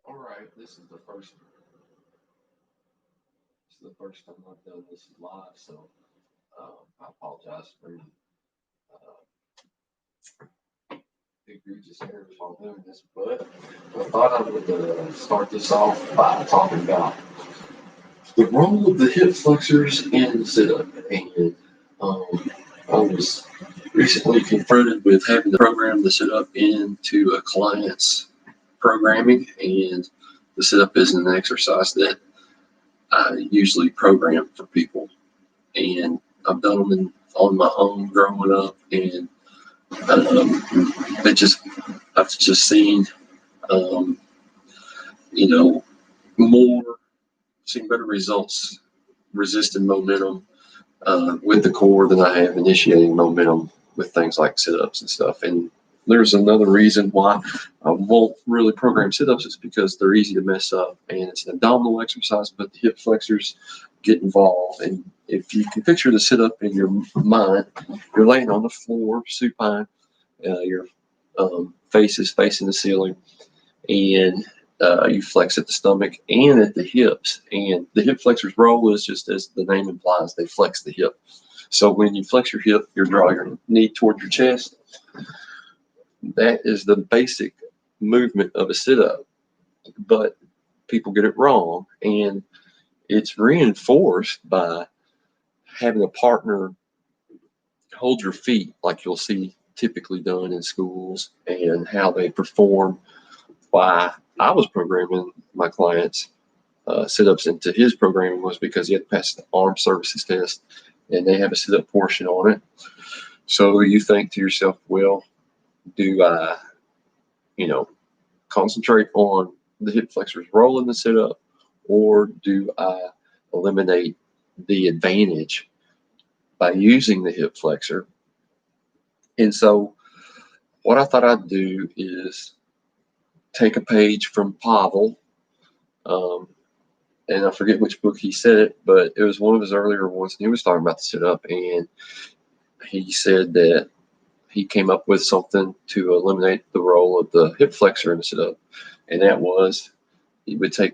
All right, this is the first time I've done this live, so I apologize for any egregious errors while doing this. But I thought I would start this off by talking about the role of the hip flexors in the sit-up. And I was recently confronted with having to program the sit-up into a client's programming, and the sit-up is an exercise that I usually program for people, and I've done them on my own growing up, and um, it just I've just seen um, you know more seen better results resisting momentum with the core than I have initiating momentum with things like sit-ups and stuff. And there's another reason why I won't really program sit-ups is because they're easy to mess up, and it's an abdominal exercise, but the hip flexors get involved. And if you can picture the sit-up in your mind, you're laying on the floor, supine, your face is facing the ceiling, and you flex at the stomach and at the hips. And the hip flexor's role is just as the name implies, they flex the hip. So when you flex your hip, you draw your knee toward your chest. That is the basic movement of a sit up. But people get it wrong. And it's reinforced by having a partner hold your feet, like you'll see typically done in schools, and how they perform. Why I was programming my clients sit-ups into his programming was because he had to pass the armed services test, and they have a sit-up portion on it. So you think to yourself, well, do I, you know, concentrate on the hip flexors role in the sit-up, or do I eliminate the advantage by using the hip flexor? And so what I thought I'd do is take a page from Pavel, um, and I forget which book he said it, but it was one of his earlier ones, and he was talking about the sit up, and he said that he came up with something to eliminate the role of the hip flexor in the sit up, and that was he would take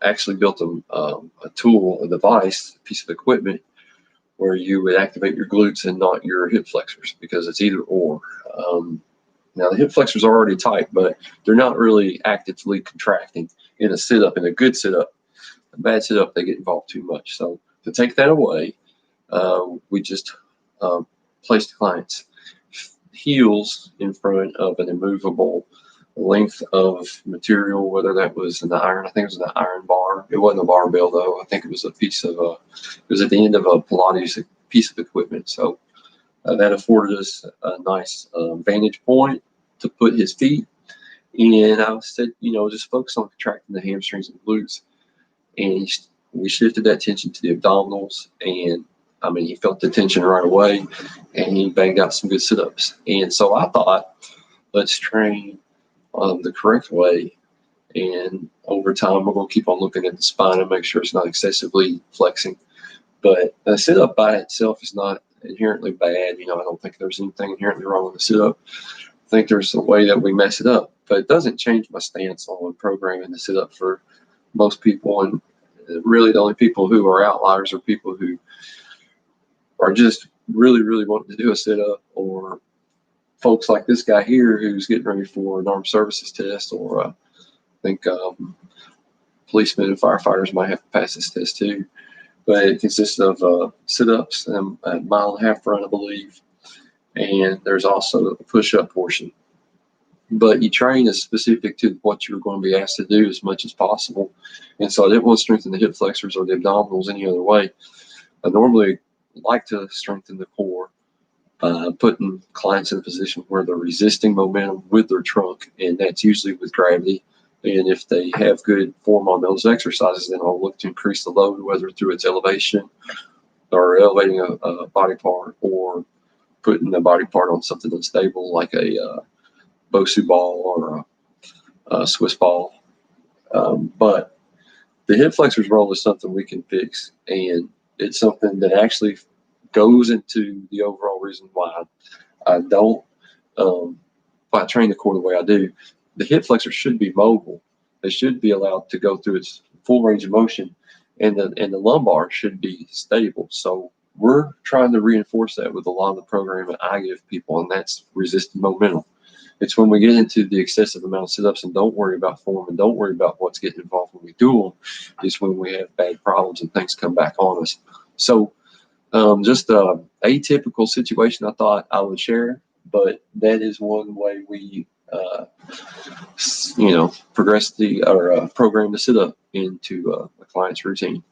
actually built a tool, a device, a piece of equipment where you would activate your glutes and not your hip flexors, because it's either or. Now the hip flexors are already tight, but they're not really actively contracting in a sit up. In a good sit up, a bad sit up, they get involved too much. So to take that away, we just place the client's heels in front of an immovable length of material, whether that was an iron, I think it was an iron bar. It wasn't a barbell though. I think it was a piece of it was at the end of a Pilates piece of equipment. So that afforded us a nice vantage point to put his feet. And I said, just focus on contracting the hamstrings and glutes. And we shifted that tension to the abdominals. And I mean, he felt the tension right away, and he banged out some good sit ups. And so I thought, let's train the correct way. And over time, we're going to keep on looking at the spine and make sure it's not excessively flexing. But a sit up by itself is not inherently bad. I don't think there's anything inherently wrong with the sit up. I think there's a way that we mess it up, but it doesn't change my stance on programming the sit up for most people. And really, the only people who are outliers are people who are just really, really wanting to do a sit up, or folks like this guy here who's getting ready for an armed services test, or I think policemen and firefighters might have to pass this test too. But it consists of sit-ups and a mile and a half run, I believe, and there's also a push-up portion. But you train as specific to what you're going to be asked to do as much as possible. And so I didn't want to strengthen the hip flexors or the abdominals any other way. I normally like to strengthen the core, putting clients in a position where they're resisting momentum with their trunk, and that's usually with gravity. And if they have good form on those exercises, then I'll look to increase the load, whether through its elevation or elevating a body part, or putting a body part on something unstable like a Bosu ball or a Swiss ball. But the hip flexor's role is something we can fix, and it's something that actually goes into the overall reason why I don't, why I train the core the way I do. The hip flexor should be mobile, They should be allowed to go through its full range of motion, and the lumbar should be stable. So we're trying to reinforce that with a lot of the programming I give people, and that's resistant momentum. It's when we get into the excessive amount of sit-ups and don't worry about form and don't worry about what's getting involved when we do them, is when we have bad problems and things come back on us. So just a atypical situation I thought I would share, but that is one way we, progress or program the sit-up into a client's routine.